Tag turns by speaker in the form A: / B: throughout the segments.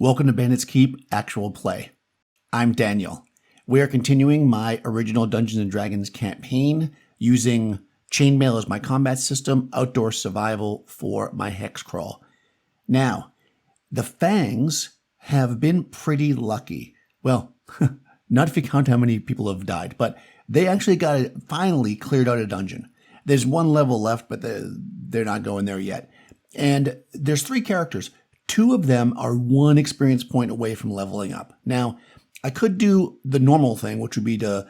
A: Welcome to Bandit's Keep Actual Play. I'm Daniel. We are continuing my original Dungeons & Dragons campaign using Chainmail as my combat system, outdoor survival for my hex crawl. Now, the Fangs have been pretty lucky. Well, not if you count how many people have died, but they actually finally cleared out a dungeon. There's one level left, but they're not going there yet. And there's 3 characters. 2 of them are 1 experience point away from leveling up. Now, I could do the normal thing, which would be to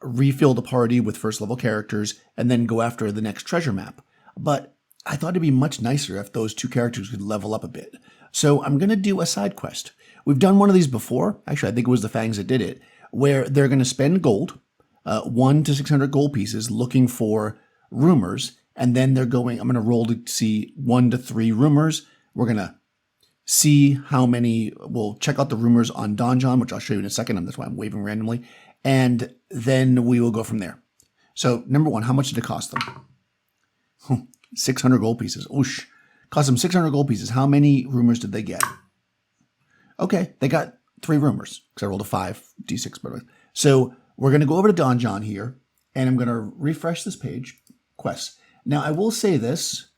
A: refill the party with first level characters and then go after the next treasure map. But I thought it'd be much nicer if those 2 characters could level up a bit. So I'm going to do a side quest. We've done one of these before. Actually, I think it was the Fangs that did it, where they're going to spend gold, 1 to 600 gold pieces, looking for rumors. And then I'm going to roll to see 1 to 3 rumors. We're going to see how many, we'll check out the rumors on Donjon, which I'll show you in a second, and that's why I'm waving randomly, and then we will go from there. So, number 1, how much did it cost them? 600 gold pieces. Oosh. Cost them 600 gold pieces. How many rumors did they get? Okay, they got 3 rumors, because I rolled a 5, d6, by the way. So, we're going to go over to Donjon here, and I'm going to refresh this page, quests. Now, I will say this,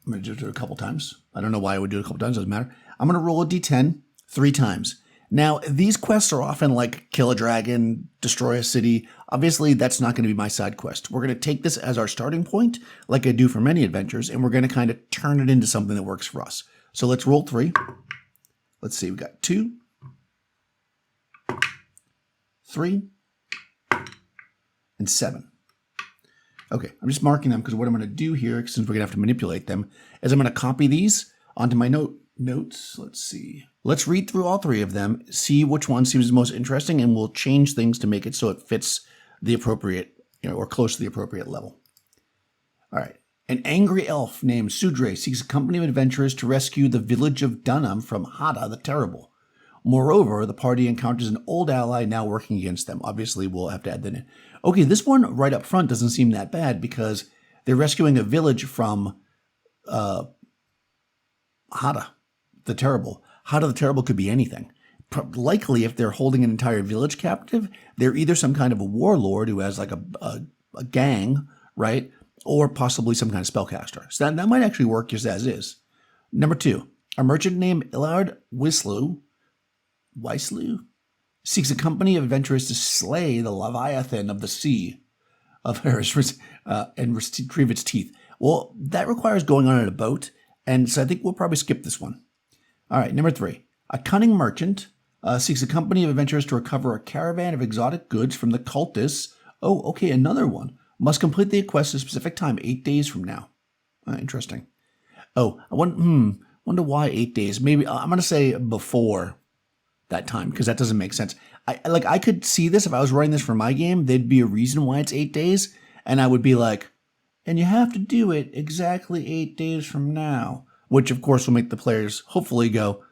A: I'm going to do it a couple times. I don't know why I would do it a couple times. Doesn't matter. I'm going to roll a d10 3 times. Now, these quests are often like kill a dragon, destroy a city. Obviously, that's not going to be my side quest. We're going to take this as our starting point, like I do for many adventures, and we're going to kind of turn it into something that works for us. So let's roll 3. Let's see. We got 2, 3, and 7. Okay, I'm just marking them because what I'm going to do here, since we're going to have to manipulate them, is I'm going to copy these onto my notes. Let's see. Let's read through all 3 of them, see which one seems the most interesting, and we'll change things to make it so it fits the appropriate, or close to the appropriate level. All right. An angry elf named Sudre seeks a company of adventurers to rescue the village of Dunham from Hada the Terrible. Moreover, the party encounters an old ally now working against them. Obviously, we'll have to add that in. Okay, this one right up front doesn't seem that bad because they're rescuing a village from Hada the Terrible. Hada the Terrible could be anything. Likely, if they're holding an entire village captive, they're either some kind of a warlord who has like a gang, right? Or possibly some kind of spellcaster. So that might actually work just as is. Number 2, a merchant named Illard Wislu seeks a company of adventurers to slay the Leviathan of the sea and retrieve its teeth. Well, that requires going on in a boat, and so I think we'll probably skip this one. All right, number 3. A cunning merchant seeks a company of adventurers to recover a caravan of exotic goods from the cultists. Oh, okay, another one. Must complete the quest at a specific time, 8 days from now. Interesting. Oh, I wonder why 8 days. Maybe I'm going to say before that time, because that doesn't make sense. I could see this if I was writing this for my game. There'd be a reason why it's 8 days, and I would be like, and you have to do it exactly 8 days from now, which of course will make the players hopefully go,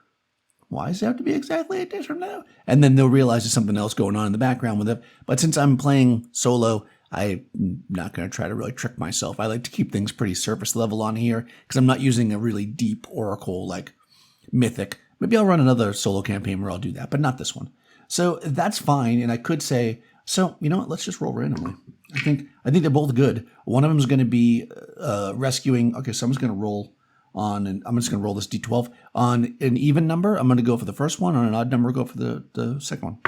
A: why does it have to be exactly 8 days from now? And then they'll realize there's something else going on in the background with it. But since I'm playing solo, I'm not going to try to really trick myself. I like to keep things pretty surface level on here because I'm not using a really deep oracle like mythic. Maybe I'll run another solo campaign where I'll do that, but not this one. So that's fine. And I could say, so you know what? Let's just roll randomly. I think they're both good. One of them is going to be rescuing. Okay, so I'm just going to roll on, and I'm just going to roll this d12 on an even number. I'm going to go for the first one. On an odd number, go for the second one.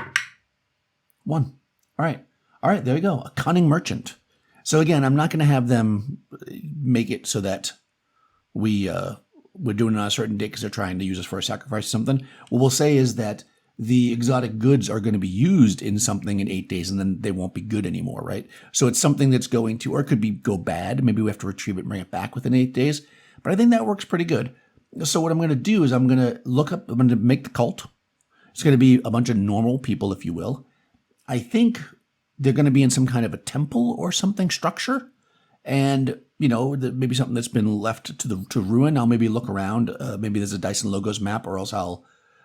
A: 1. All right. There we go. A cunning merchant. So again, I'm not going to have them make it so that we're doing it on a certain date because they're trying to use us for a sacrifice or something. What we'll say is that the exotic goods are going to be used in something in 8 days and then they won't be good anymore, right? So it's something that's going to, or it could go bad. Maybe we have to retrieve it and bring it back within 8 days. But I think that works pretty good. So what I'm going to do is I'm going to make the cult. It's going to be a bunch of normal people, if you will. I think they're going to be in some kind of a temple or something structure. And, maybe something that's been left to ruin. I'll maybe look around. Maybe there's a Dice and Logos map, or else I'll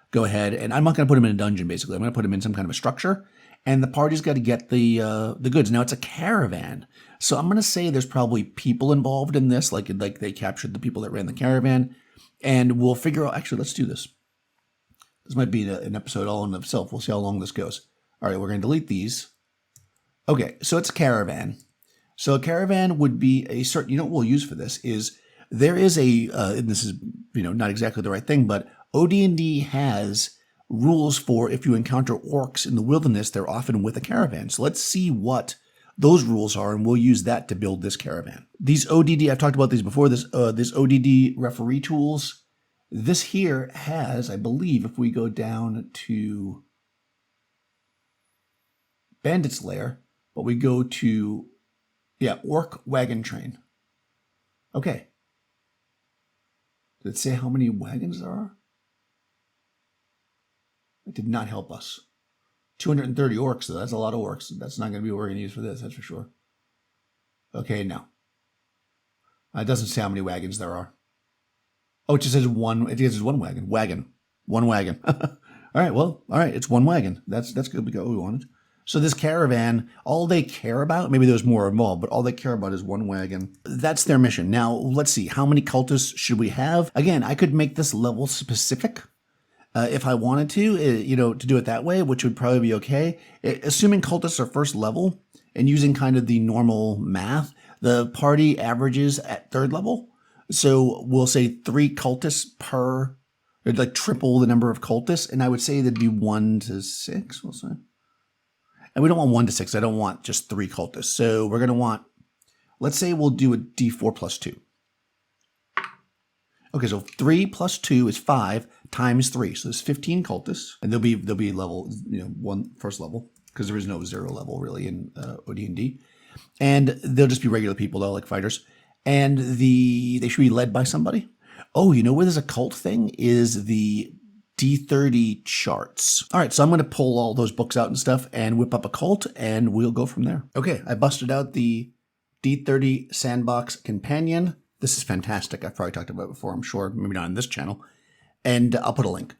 A: go ahead. And I'm not going to put them in a dungeon, basically. I'm going to put them in some kind of a structure. And the party's got to get the goods. Now, it's a caravan. So I'm going to say there's probably people involved in this, like they captured the people that ran the caravan. And we'll figure out, actually, let's do this. This might be an episode all in itself. We'll see how long this goes. All right, we're going to delete these. Okay, so it's a caravan. So a caravan would be a certain, what we'll use for this is there is and this is, not exactly the right thing, but OD&D has rules for if you encounter orcs in the wilderness, they're often with a caravan. So let's see what those rules are, and we'll use that to build this caravan. These ODD, I've talked about these before, this ODD referee tools. This here has, I believe, if we go down to Bandit's lair, but we go to, orc wagon train. Okay. Did it say how many wagons there are? It did not help us. 230 orcs, though. That's a lot of orcs. That's not going to be what we're going to use for this, that's for sure. Okay, no. It doesn't say how many wagons there are. Oh, it just says one. It says one wagon. One wagon. All right. It's one wagon. That's good. We got what we wanted. So this caravan, all they care about, maybe there's more involved, but all they care about is one wagon. That's their mission. Now, let's see. How many cultists should we have? Again, I could make this level specific if I wanted to, to do it that way, which would probably be okay. Assuming cultists are first level and using kind of the normal math, the party averages at third level. So we'll say 3 cultists per, like triple the number of cultists. And I would say that'd be 1 to 6, we'll say. And we don't want 1 to 6. I don't want just 3 cultists. So we're going to want, let's say we'll do a D4 plus 2. Okay, so 3 plus 2 is 5 times 3. So there's 15 cultists. And they'll be level, first level, because there is no 0 level really in OD&D. And they'll just be regular people, though, like fighters. And they should be led by somebody. Oh, where there's a cult thing is the D30 charts. All right, so I'm going to pull all those books out and stuff and whip up a cult, and we'll go from there. Okay, I busted out the D30 Sandbox Companion. This is fantastic. I've probably talked about it before, I'm sure. Maybe not on this channel. And I'll put a link.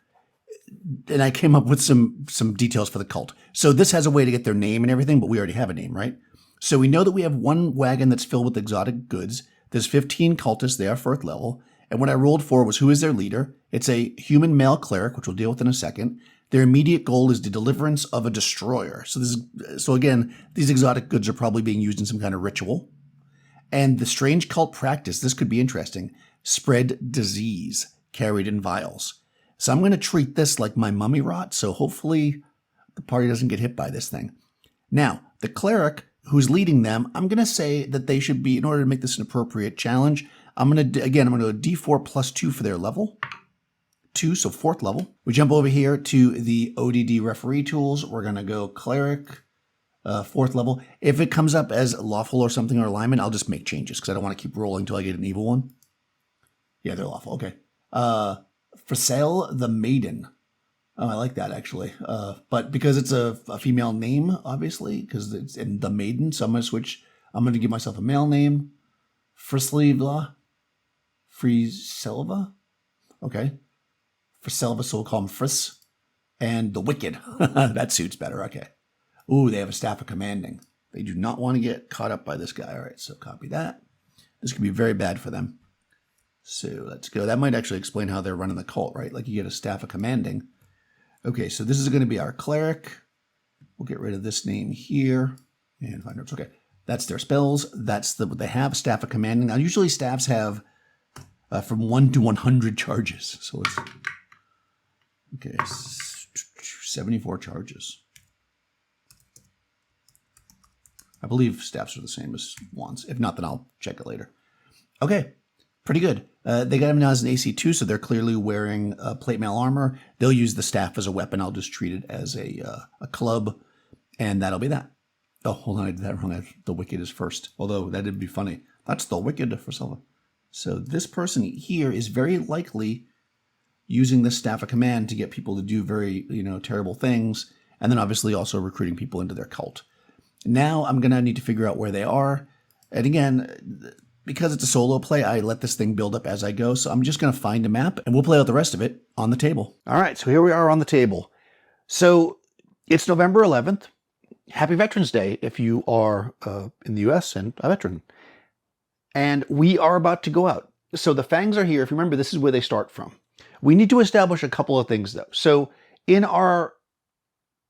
A: And I came up with some details for the cult. So this has a way to get their name and everything, but we already have a name, right? So we know that we have one wagon that's filled with exotic goods. There's 15 cultists. They are fourth level. And what I rolled for was who is their leader. It's a human male cleric, which we'll deal with in a second. Their immediate goal is the deliverance of a destroyer. So again, these exotic goods are probably being used in some kind of ritual. And the strange cult practice, this could be interesting, spread disease carried in vials. So I'm going to treat this like my mummy rot, so hopefully the party doesn't get hit by this thing. Now, the cleric who's leading them, I'm going to say that they should be, in order to make this an appropriate challenge, I'm going to go D4 plus 2 for their level. 2, so 4th level. We jump over here to the ODD referee tools. We're going to go cleric, 4th level. If it comes up as lawful or something or alignment, I'll just make changes because I don't want to keep rolling until I get an evil one. Yeah, they're lawful. Okay. For sale, the maiden. Oh, I like that actually. But because it's a female name, obviously, because it's in the maiden, so I'm going to switch. I'm going to give myself a male name. Frislivla. Friselva. Okay. Friselva, so we'll call him Friss. And the Wicked. That suits better. Okay. Ooh, they have a staff of commanding. They do not want to get caught up by this guy. All right, so copy that. This could be very bad for them. So let's go. That might actually explain how they're running the cult, right? Like you get a staff of commanding. Okay, so this is going to be our cleric. We'll get rid of this name here and find notes. Okay, that's their spells. That's what they have, staff of commanding. Now, usually staffs have from 1 to 100 charges. So let's, okay, 74 charges. I believe staffs are the same as wands. If not, then I'll check it later. Okay. Pretty good. They got him now as an AC2, so they're clearly wearing plate mail armor. They'll use the staff as a weapon. I'll just treat it as a club, and that'll be that. Oh, hold on, I did that wrong. The Wicked is first, although that'd be funny. That's the Wicked for Silva. So this person here is very likely using this staff of command to get people to do very, terrible things, and then obviously also recruiting people into their cult. Now I'm going to need to figure out where they are. And again, because it's a solo play, I let this thing build up as I go. So I'm just going to find a map and we'll play out the rest of it on the table. All right, so here we are on the table. So it's November 11th. Happy Veterans Day if you are in the US and a veteran. And we are about to go out. So the Fangs are here. If you remember, this is where they start from. We need to establish a couple of things, though. So in our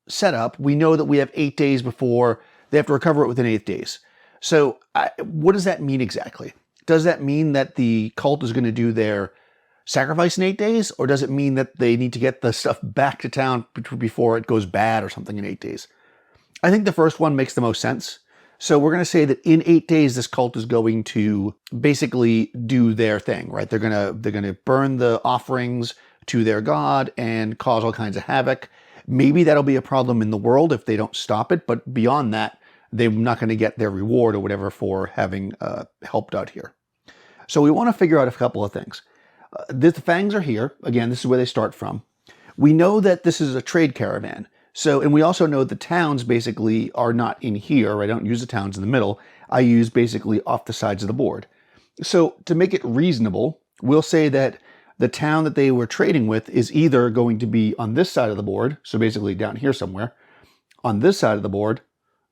A: setup, we know that we have 8 days before they have to recover it within 8 days. So what does that mean exactly? Does that mean that the cult is going to do their sacrifice in 8 days? Or does it mean that they need to get the stuff back to town before it goes bad or something in 8 days? I think the first one makes the most sense. So we're going to say that in 8 days, this cult is going to basically do their thing, right? They're going to burn the offerings to their god and cause all kinds of havoc. Maybe that'll be a problem in the world if they don't stop it. But beyond that, they're not going to get their reward or whatever for having helped out here. So we want to figure out a couple of things. The Fangs are here. Again, this is where they start from. We know that this is a trade caravan. So, and we also know the towns basically are not in here. I don't use the towns in the middle. I use basically off the sides of the board. So to make it reasonable, we'll say that the town that they were trading with is either going to be on this side of the board, so basically down here somewhere, on this side of the board,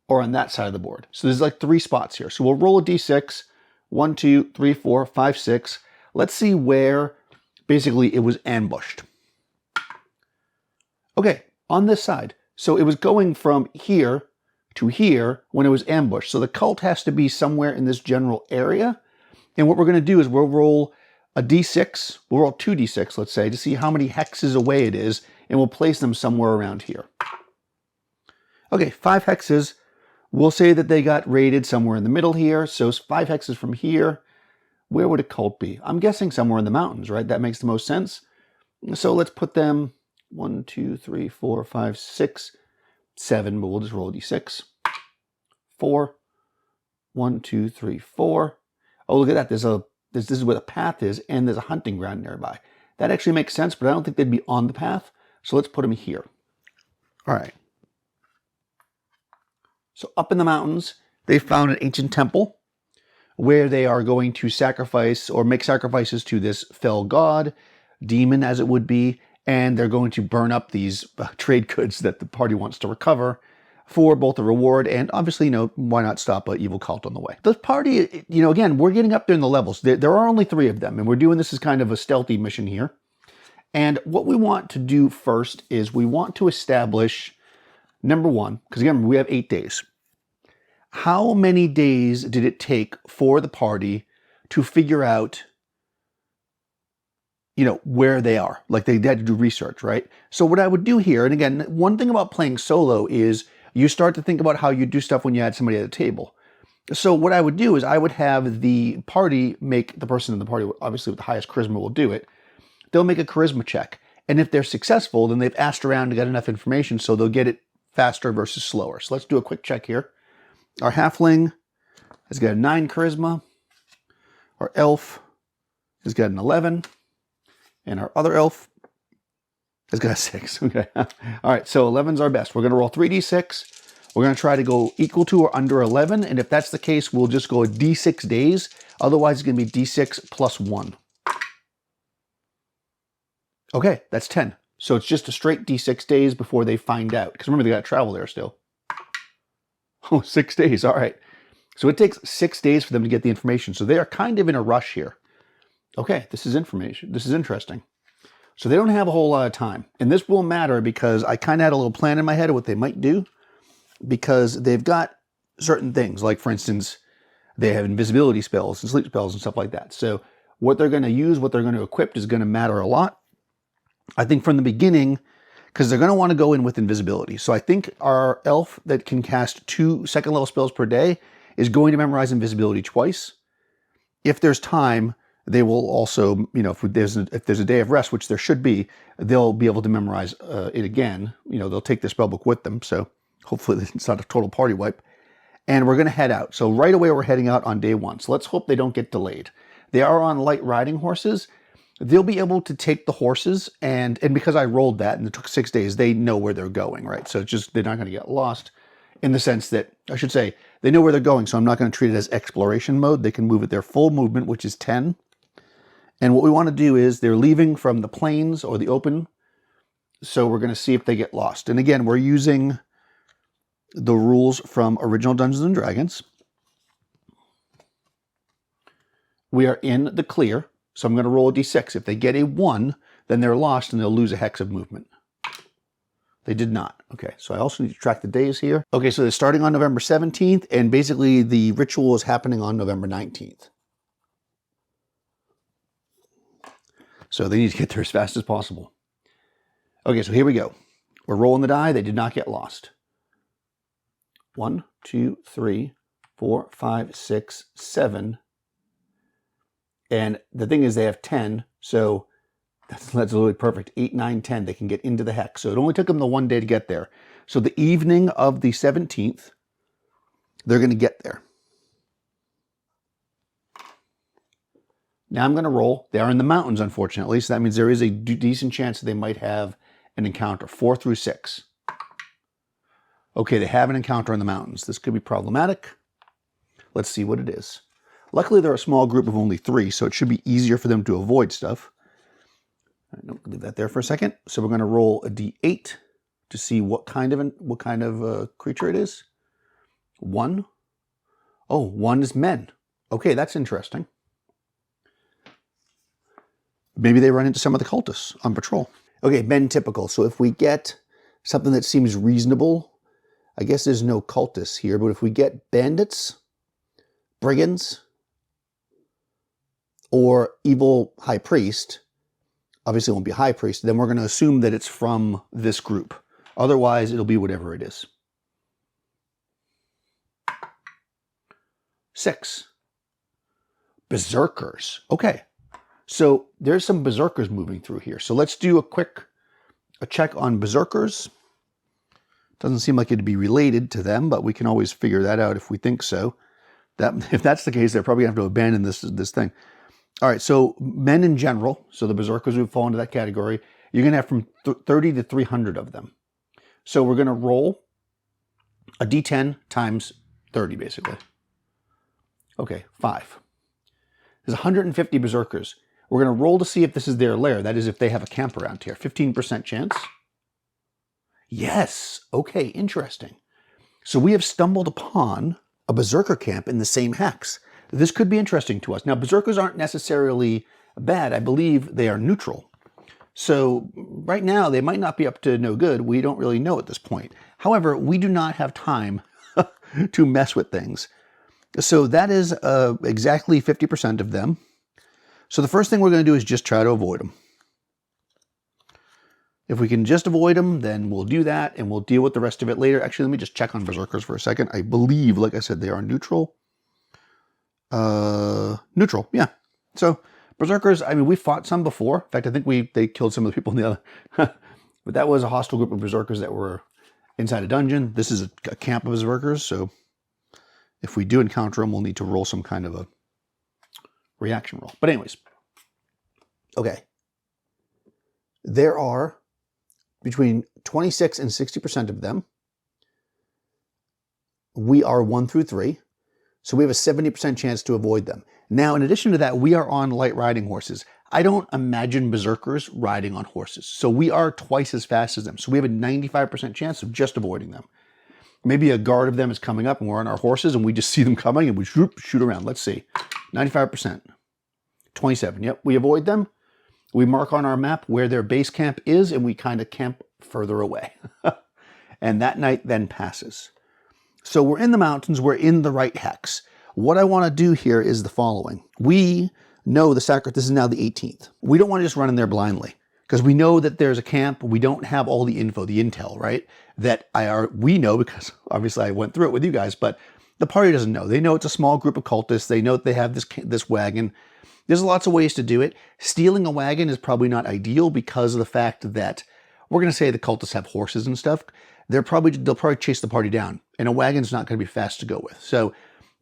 A: or on that side of the board. So there's like 3 spots here. So we'll roll a d6, 1, 2, 3, 4, 5, 6. Let's see where basically it was ambushed. Okay, on this side. So it was going from here to here when it was ambushed. So the cult has to be somewhere in this general area. And what we're going to do is we'll roll a d6. We'll roll 2 d6, let's say, to see how many hexes away it is. And we'll place them somewhere around here. Okay, 5 hexes. We'll say that they got raided somewhere in the middle here. So 5 hexes from here. Where would a cult be? I'm guessing somewhere in the mountains, right? That makes the most sense. So let's put them 1, 2, 3, 4, 5, 6, 7, but we'll just roll a d6. 4, 1, 2, 3, 4. Oh, look at that. This is where the path is, and there's a hunting ground nearby. That actually makes sense, but I don't think they'd be on the path. So let's put them here. All right. So up in the mountains, they found an ancient temple where they are going to sacrifice or make sacrifices to this fell god, demon as it would be, and they're going to burn up these trade goods that the party wants to recover for both a reward and obviously, why not stop an evil cult on the way? The party, again, we're getting up there in the levels. There are only 3 of them, and we're doing this as kind of a stealthy mission here. And what we want to do first is we want to establish, number 1, because again, we have 8 days. How many days did it take for the party to figure out, where they are? Like they had to do research, right? So what I would do here, and again, one thing about playing solo is you start to think about how you do stuff when you had somebody at the table. So what I would do is I would have the party make, the person in the party, obviously with the highest charisma will do it. They'll make a charisma check. And if they're successful, then they've asked around to get enough information so they'll get it faster versus slower. So let's do a quick check here. Our halfling has got a 9 charisma. Our elf has got an 11. And our other elf has got a 6. Okay. All right. So 11's our best. We're going to roll 3d6. We're going to try to go equal to or under 11. And if that's the case, we'll just go a d6 days. Otherwise, it's going to be d6 plus 1. Okay. That's 10. So it's just a straight d6 days before they find out. Because remember, they got to travel there still. Oh, 6 days. All right. So it takes 6 days for them to get the information. So they are kind of in a rush here. Okay, this is information. This is interesting. So they don't have a whole lot of time. And this will matter because I kind of had a little plan in my head of what they might do. Because they've got certain things. Like, for instance, they have invisibility spells and sleep spells and stuff like that. So what they're going to use, what they're going to equip is going to matter a lot. I think from the beginning, because they're going to want to go in with invisibility. So I think our elf that can cast 2 second-level spells per day is going to memorize invisibility twice. If there's time, they will also, if there's a day of rest, which there should be, they'll be able to memorize it again. They'll take the spellbook with them. So hopefully it's not a total party wipe. And we're going to head out. So right away, we're heading out on day 1. So let's hope they don't get delayed. They are on light riding horses. They'll be able to take the horses. And because I rolled that and it took 6 days, they know where they're going, right? So it's just, they're not going to get lost in the sense that, I should say, they know where they're going. So I'm not going to treat it as exploration mode. They can move at their full movement, which is 10. And what we want to do is they're leaving from the plains or the open. So we're going to see if they get lost. And again, we're using the rules from original Dungeons and Dragons. We are in the clear. So I'm going to roll a d6. If they get a 1, then they're lost and they'll lose a hex of movement. They did not. Okay, so I also need to track the days here. Okay, so they're starting on November 17th, and basically the ritual is happening on November 19th. So they need to get there as fast as possible. Okay, so here we go. We're rolling the die. They did not get lost. 1, 2, 3, 4, 5, 6, 7. And the thing is they have 10, so that's literally perfect. 8, 9, 10, they can get into the hex. So it only took them the 1 day to get there. So the evening of the 17th, they're going to get there. Now I'm going to roll. They are in the mountains, unfortunately, so that means there is a decent chance that they might have an encounter. 4 through 6. Okay, they have an encounter in the mountains. This could be problematic. Let's see what it is. Luckily, they're a small group of only 3, so it should be easier for them to avoid stuff. Leave that there for a second. So we're going to roll a d8 to see what kind of creature it is. 1. Oh, 1 is men. Okay, that's interesting. Maybe they run into some of the cultists on patrol. Okay, men typical. So if we get something that seems reasonable, I guess there's no cultists here, but if we get bandits, brigands, or evil high priest, obviously it won't be a high priest, then we're going to assume that it's from this group. Otherwise, it'll be whatever it is. 6. Berserkers. Okay. So there's some berserkers moving through here. So let's do a check on berserkers. Doesn't seem like it'd be related to them, but we can always figure that out if we think so. If that's the case, they're probably going to have to abandon this thing. All right, so men in general, so the berserkers would fall into that category. You're going to have from 30 to 300 of them. So we're going to roll a d10 times 30, basically. Okay, 5. There's 150 berserkers. We're going to roll to see if this is their lair. That is, if they have a camp around here. 15% chance. Yes. Okay, interesting. So we have stumbled upon a berserker camp in the same hex. This could be interesting to us. Now, berserkers aren't necessarily bad. I believe they are neutral. So right now, they might not be up to no good. We don't really know at this point. However, we do not have time to mess with things. So that is exactly 50% of them. So the first thing we're going to do is just try to avoid them. If we can just avoid them, then we'll do that, and we'll deal with the rest of it later. Actually, let me just check on berserkers for a second. I believe, like I said, they are neutral. Neutral, yeah. So berserkers, I mean, we fought some before. In fact, I think they killed some of the people in the other. But that was a hostile group of berserkers that were inside a dungeon. This is a camp of berserkers, so if we do encounter them, we'll need to roll some kind of a reaction roll. But anyways, okay. There are between 26 and 60% of them. We are 1 through 3. So we have a 70% chance to avoid them. Now, in addition to that, we are on light riding horses. I don't imagine berserkers riding on horses. So we are twice as fast as them. So we have a 95% chance of just avoiding them. Maybe a guard of them is coming up and we're on our horses and we just see them coming and we shoot around. Let's see. 95%. 27. Yep, we avoid them. We mark on our map where their base camp is and we kind of camp further away. And that night then passes. So we're in the mountains. We're in the right hex. What I want to do here is the following. We know this is now the 18th. We don't want to just run in there blindly because we know that there's a camp. We don't have all the info, the intel, right? We know because obviously I went through it with you guys, but the party doesn't know. They know it's a small group of cultists. They know that they have this wagon. There's lots of ways to do it. Stealing a wagon is probably not ideal because of the fact that we're going to say the cultists have horses and stuff. They'll probably chase the party down, and a wagon's not going to be fast to go with. So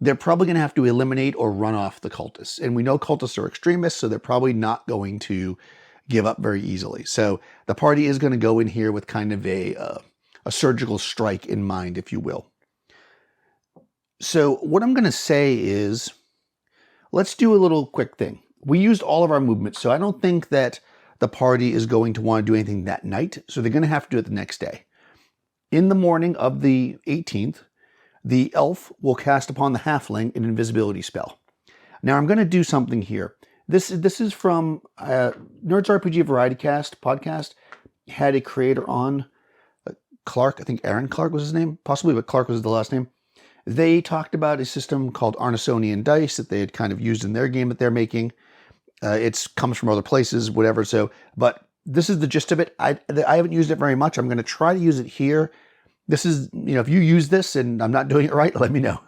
A: they're probably going to have to eliminate or run off the cultists. And we know cultists are extremists, so they're probably not going to give up very easily. So the party is going to go in here with kind of a surgical strike in mind, if you will. So what I'm going to say is, let's do a little quick thing. We used all of our movements, so I don't think that the party is going to want to do anything that night. So they're going to have to do it the next day. In the morning of the 18th, the elf will cast upon the halfling an invisibility spell. Now I'm going to do something here. This is from Nerds RPG Variety Cast podcast. Had a creator on, Clark, I think Aaron Clark was his name, possibly, but Clark was the last name. They talked about a system called Arnisonian dice that they had kind of used in their game that they're making. It comes from other places, whatever. So, but this is the gist of it. I haven't used it very much. I'm going to try to use it here. This is, if you use this and I'm not doing it right, let me know.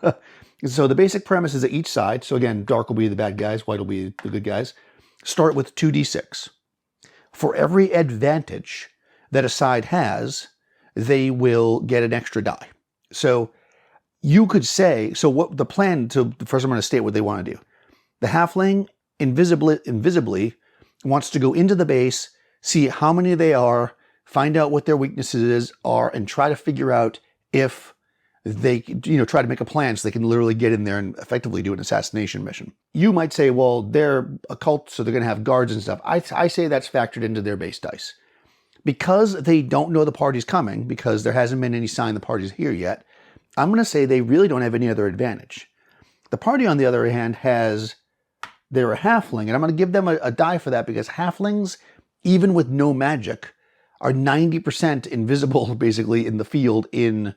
A: So the basic premise is that each side, so again, dark will be the bad guys, white will be the good guys, start with 2d6. For every advantage that a side has, they will get an extra die. So you could say, so what the plan, so first I'm going to state what they want to do. The halfling invisibly wants to go into the base, see how many they are, find out what their weaknesses are, and try to figure out if they, try to make a plan so they can literally get in there and effectively do an assassination mission. You might say, well, they're a cult, so they're going to have guards and stuff. I say that's factored into their base dice. Because they don't know the party's coming, because there hasn't been any sign the party's here yet, I'm going to say they really don't have any other advantage. The party, on the other hand, they're a halfling, and I'm going to give them a die for that, because halflings, even with no magic, are 90% invisible, basically, in the field in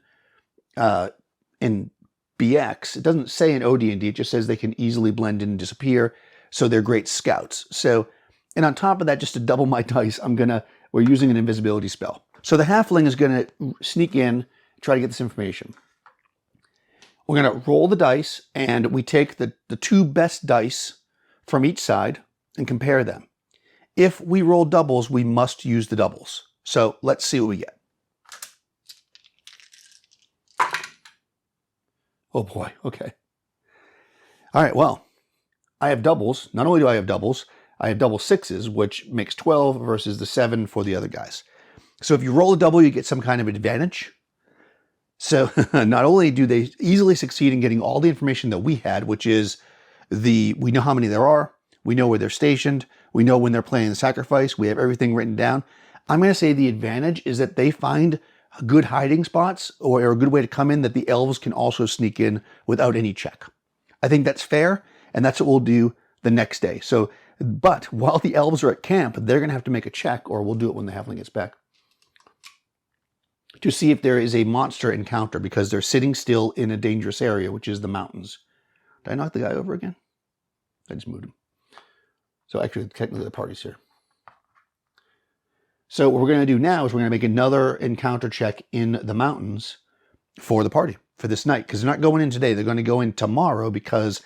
A: BX. It doesn't say in OD&D, it just says they can easily blend in and disappear, so they're great scouts. So, and on top of that, just to double my dice, we're using an invisibility spell. So the halfling is going to sneak in, try to get this information. We're going to roll the dice, and we take the two best dice from each side and compare them. If we roll doubles, we must use the doubles. So let's see what we get. Oh boy, okay. All right, well, I have doubles. Not only do I have doubles, I have double sixes, which makes 12 versus the 7 for the other guys. So if you roll a double, you get some kind of advantage. So not only do they easily succeed in getting all the information that we had, which is we know how many there are, we know where they're stationed, we know when they're playing the sacrifice, we have everything written down. I'm going to say the advantage is that they find good hiding spots or a good way to come in that the elves can also sneak in without any check. I think that's fair, and that's what we'll do the next day. So, but while the elves are at camp, they're going to have to make a check, or we'll do it when the halfling gets back, to see if there is a monster encounter, because they're sitting still in a dangerous area, which is the mountains. Did I knock the guy over again? I just moved him. So actually, technically the party's here. So what we're going to do now is we're going to make another encounter check in the mountains for the party for this night, because they're not going in today. They're going to go in tomorrow, because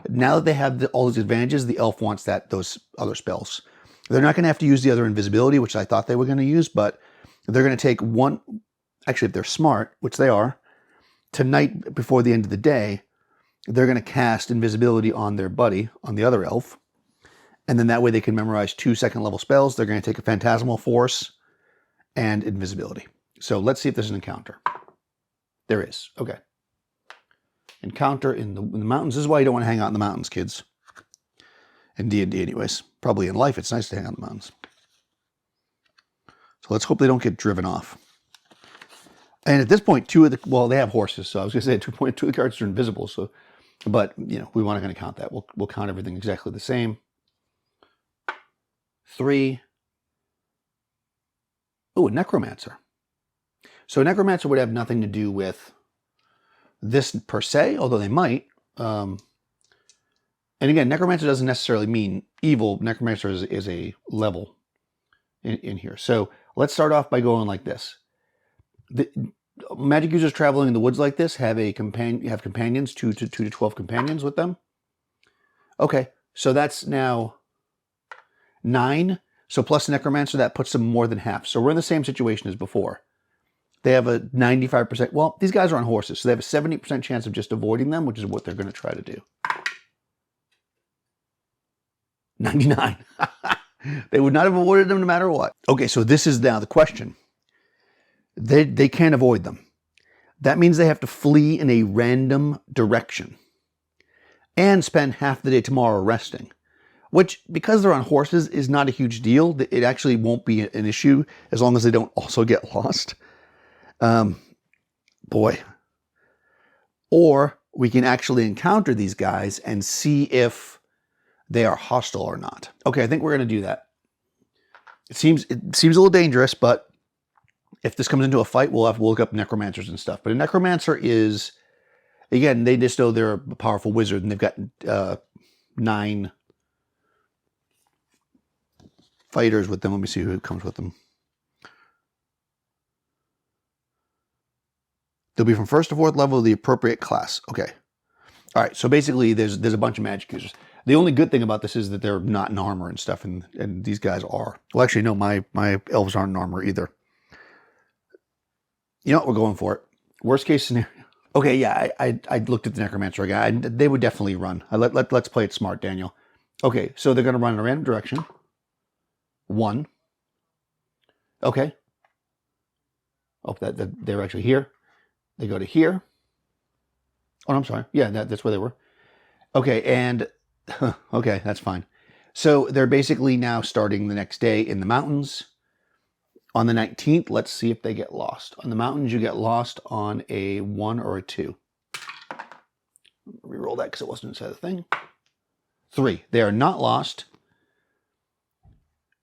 A: now that they have all these advantages, the elf wants those other spells. They're not going to have to use the other invisibility, which I thought they were going to use, but they're going to take one. Actually, if they're smart, which they are, tonight before the end of the day, they're going to cast invisibility on their buddy, on the other elf. And then that way they can memorize 2 second-level spells. They're going to take a Phantasmal Force and invisibility. So let's see if there's an encounter. There is. Okay. Encounter in the mountains. This is why you don't want to hang out in the mountains, kids. In D&D anyways. Probably in life, it's nice to hang out in the mountains. So let's hope they don't get driven off. And at this point, they have horses. So I was going to say 2 of the cards are invisible. So, but, we want to count that. We'll count everything exactly the same. 3. Oh, a necromancer. So a necromancer would have nothing to do with this per se, although they might. And again, necromancer doesn't necessarily mean evil. Necromancer is a level in here. So let's start off by going like this. The magic users traveling in the woods like this have companions, 2 to 12 companions with them. Okay, so that's now 9. So plus necromancer, that puts them more than half. So we're in the same situation as before. They have a 95%. Well, these guys are on horses, so they have a 70% chance of just avoiding them, which is what they're going to try to do. 99. They would not have avoided them no matter what. Okay, so this is now the question. They can't avoid them. That means they have to flee in a random direction and spend half the day tomorrow resting, which, because they're on horses, is not a huge deal. It actually won't be an issue as long as they don't also get lost. Boy. Or we can actually encounter these guys and see if they are hostile or not. Okay, I think we're going to do that. It seems a little dangerous, but if this comes into a fight, we'll have to look up necromancers and stuff. But a necromancer is, again, they just know they're a powerful wizard, and they've got 9 fighters with them. Let me see who comes with them. They'll be from 1st to 4th level of the appropriate class. Okay. All right. So basically, there's a bunch of magic users. The only good thing about this is that they're not in armor and stuff, and these guys are. Well, actually, no, my elves aren't in armor either. You know what? We're going for it. Worst case scenario. Okay, yeah, I looked at the necromancer guy. They would definitely run. Let's play it smart, Daniel. Okay, so they're going to run in a random direction. 1. Okay. Oh, they're actually here. They go to here. Oh, I'm sorry. Yeah, that's where they were. Okay, and okay, that's fine. So they're basically now starting the next day in the mountains. On the 19th, let's see if they get lost. On the mountains, you get lost on a 1 or a 2. Reroll that because it wasn't inside the thing. 3. They are not lost.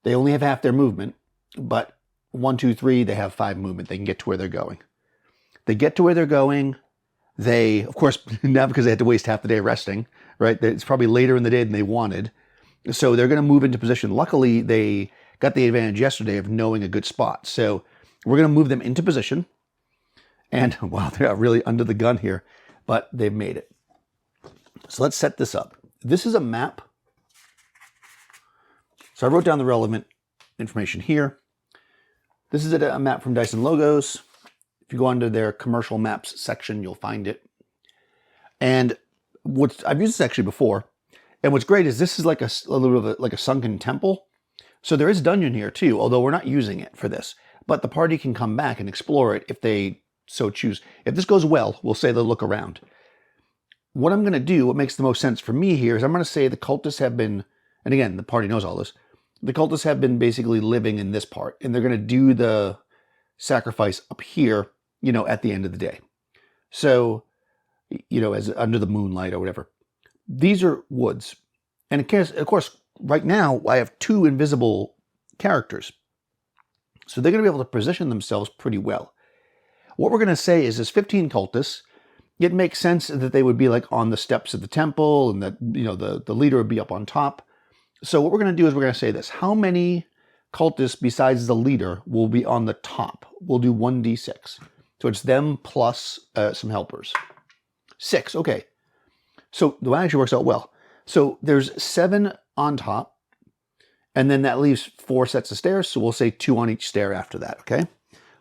A: They only have half their movement, but 1, 2, 3, they have 5 movement. They can get to where they're going. They get to where they're going. They, of course, not because they had to waste half the day resting, right? It's probably later in the day than they wanted. So they're going to move into position. Luckily, they got the advantage yesterday of knowing a good spot. So we're going to move them into position. And, wow, they're really under the gun here, but they've made it. So let's set this up. This is a map. So I wrote down the relevant information here. This is a map from Dice and Logos. If you go under their commercial maps section, you'll find it. And I've used this actually before. And what's great is this is like a little bit of like a sunken temple. So there is a dungeon here too, although we're not using it for this. But the party can come back and explore it if they so choose. If this goes well, we'll say they'll look around. What I'm going to do, what makes the most sense for me here, is I'm going to say the cultists have been, and again, the party knows all this, the cultists have been basically living in this part, and they're going to do the sacrifice up here, you know, at the end of the day. So, you know, as under the moonlight or whatever. These are woods. And of course, right now, I have 2 invisible characters. So they're going to be able to position themselves pretty well. What we're going to say is there's 15 cultists. It makes sense that they would be like on the steps of the temple and that, you know, the leader would be up on top. So what we're going to do is we're going to say this. How many cultists besides the leader will be on the top? We'll do 1d6. So it's them plus some helpers. 6, okay. So the one actually works out well. So there's 7 on top, and then that leaves 4 sets of stairs. So we'll say 2 on each stair after that, okay?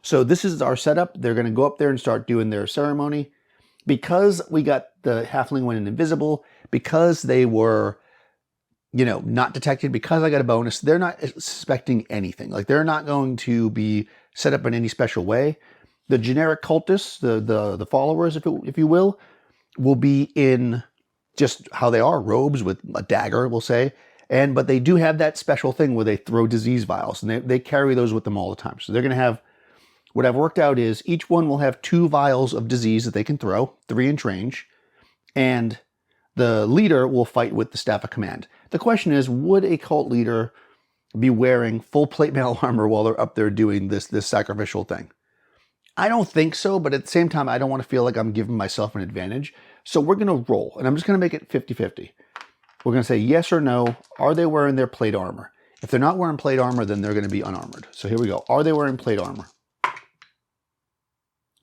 A: So this is our setup. They're going to go up there and start doing their ceremony. Because we got the halfling went invisible, because they were, you know, not detected, because I got a bonus, they're not suspecting anything. Like, they're not going to be set up in any special way. The generic cultists, the followers, if you will be in just how they are, robes with a dagger, we'll say. But they do have that special thing where they throw disease vials, and they carry those with them all the time. So they're going to have, what I've worked out is each one will have 2 vials of disease that they can throw, 3-inch range, and the leader will fight with the Staff of Command. The question is, would a cult leader be wearing full plate mail armor while they're up there doing this sacrificial thing? I don't think so, but at the same time, I don't want to feel like I'm giving myself an advantage. So we're going to roll, and I'm just going to make it 50-50. We're going to say yes or no. Are they wearing their plate armor? If they're not wearing plate armor, then they're going to be unarmored. So here we go. Are they wearing plate armor?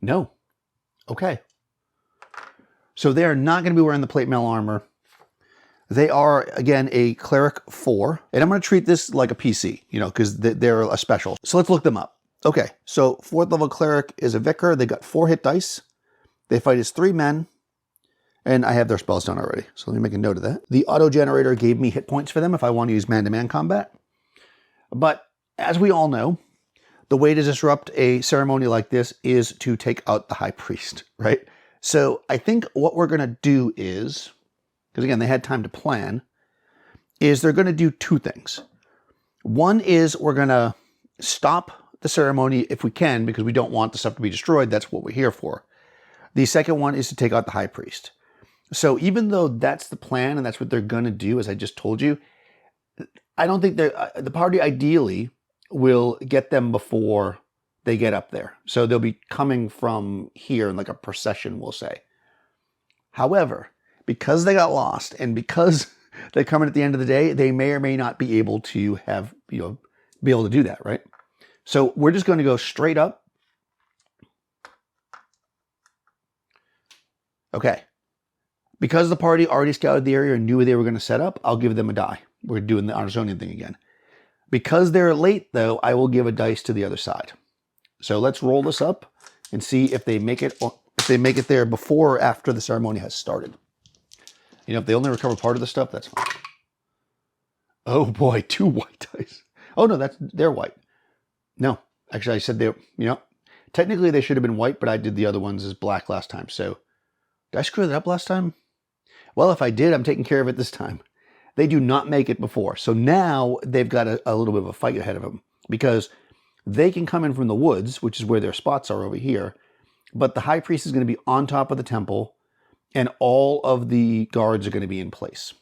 A: No. Okay. So they are not going to be wearing the plate mail armor. They are, again, a cleric 4. And I'm going to treat this like a PC, you know, because they're a special. So let's look them up. Okay, so 4th level cleric is a vicar. They got 4 hit dice. They fight as 3 men. And I have their spells done already. So let me make a note of that. The auto generator gave me hit points for them if I want to use man-to-man combat. But as we all know, the way to disrupt a ceremony like this is to take out the high priest, right? So I think what we're going to do is, because again, they had time to plan, is they're going to do 2 things. One is we're going to stop the ceremony if we can, because we don't want the stuff to be destroyed. That's what we're here for. The second one is to take out the high priest. So even though that's the plan and that's what they're going to do, as I just told you, I don't think the party ideally will get them before they get up there. So they'll be coming from here in like a procession, we'll say. However, because they got lost and because they come in at the end of the day, they may or may not be able to have, be able to do that, right? So we're just going to go straight up. Okay. Because the party already scouted the area and knew where they were going to set up, I'll give them a die. We're doing the Andersonian thing again. Because they're late, though, I will give a dice to the other side. So let's roll this up and see if they make it, or if they make it there before or after the ceremony has started. If they only recover part of the stuff, that's fine. Oh boy, 2 white dice. Oh no, they're white. No, actually I said technically they should have been white, but I did the other ones as black last time. So did I screw that up last time? Well, if I did, I'm taking care of it this time. They do not make it before. So now they've got a little bit of a fight ahead of them because they can come in from the woods, which is where their spots are over here. But the high priest is going to be on top of the temple and all of the guards are going to be in place.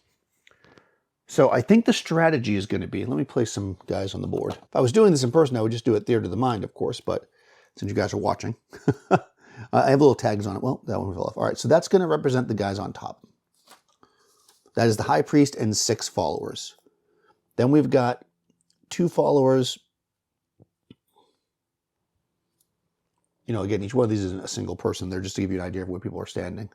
A: So I think the strategy is going to be, let me place some guys on the board. If I was doing this in person, I would just do it theater of the mind, of course. But since you guys are watching, I have little tags on it. Well, that one fell off. All right, so that's going to represent the guys on top. That is the high priest and 6 followers. Then we've got 2 followers. Again, each one of these isn't a single person. They're just to give you an idea of where people are standing.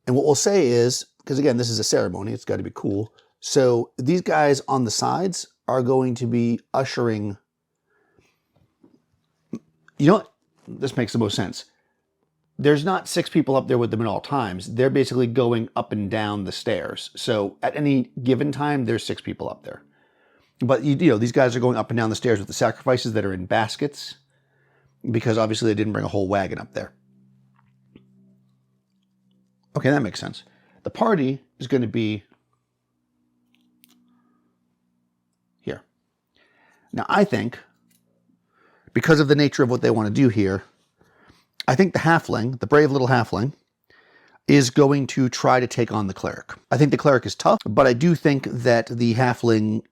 A: And what we'll say is, because again, this is a ceremony, it's got to be cool. So these guys on the sides are going to be ushering. This makes the most sense. There's not 6 people up there with them at all times. They're basically going up and down the stairs. So at any given time, there's 6 people up there. But these guys are going up and down the stairs with the sacrifices that are in baskets, because obviously they didn't bring a whole wagon up there. Okay, that makes sense. The party is going to be here. Now, I think, because of the nature of what they want to do here, I think the halfling, the brave little halfling, is going to try to take on the cleric. I think the cleric is tough, but I do think that the halfling,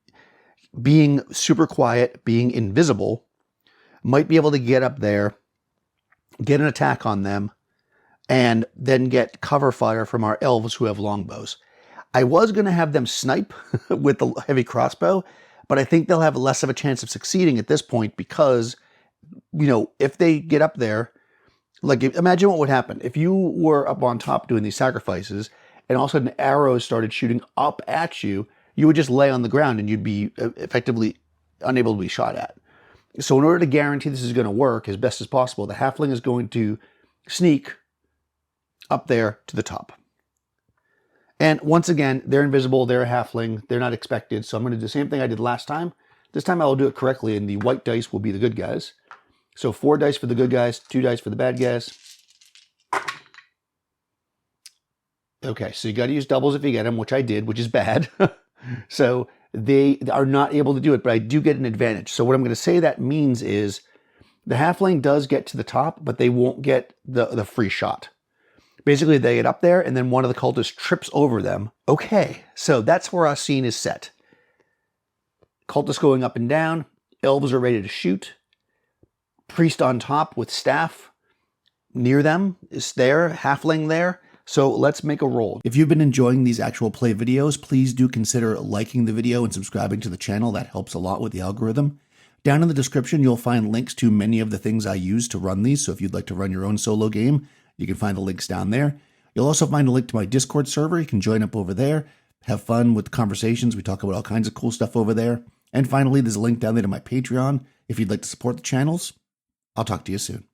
A: being super quiet, being invisible, might be able to get up there, get an attack on them, and then get cover fire from our elves who have longbows. I was going to have them snipe with the heavy crossbow, but I think they'll have less of a chance of succeeding at this point because, if they get up there, like imagine what would happen if you were up on top doing these sacrifices and all of a sudden arrows started shooting up at you, you would just lay on the ground and you'd be effectively unable to be shot at. So in order to guarantee this is going to work as best as possible, the halfling is going to sneak up there to the top. And once again, they're invisible, they're a halfling, they're not expected, so I'm going to do the same thing I did last time. This time I will do it correctly, and the white dice will be the good guys. So 4 dice for the good guys, 2 dice for the bad guys. Okay, so you got to use doubles if you get them, which I did, which is bad. So they are not able to do it, but I do get an advantage. So what I'm going to say that means is the halfling does get to the top, but they won't get the free shot. Basically, they get up there, and then one of the cultists trips over them. Okay, so that's where our scene is set. Cultists going up and down. Elves are ready to shoot. Priest on top with staff near them is there. Halfling there. So let's make a roll. If you've been enjoying these actual play videos, please do consider liking the video and subscribing to the channel. That helps a lot with the algorithm. Down in the description, you'll find links to many of the things I use to run these. So if you'd like to run your own solo game, you can find the links down there. You'll also find a link to my Discord server. You can join up over there, have fun with conversations. We talk about all kinds of cool stuff over there. And finally, there's a link down there to my Patreon if you'd like to support the channels. I'll talk to you soon.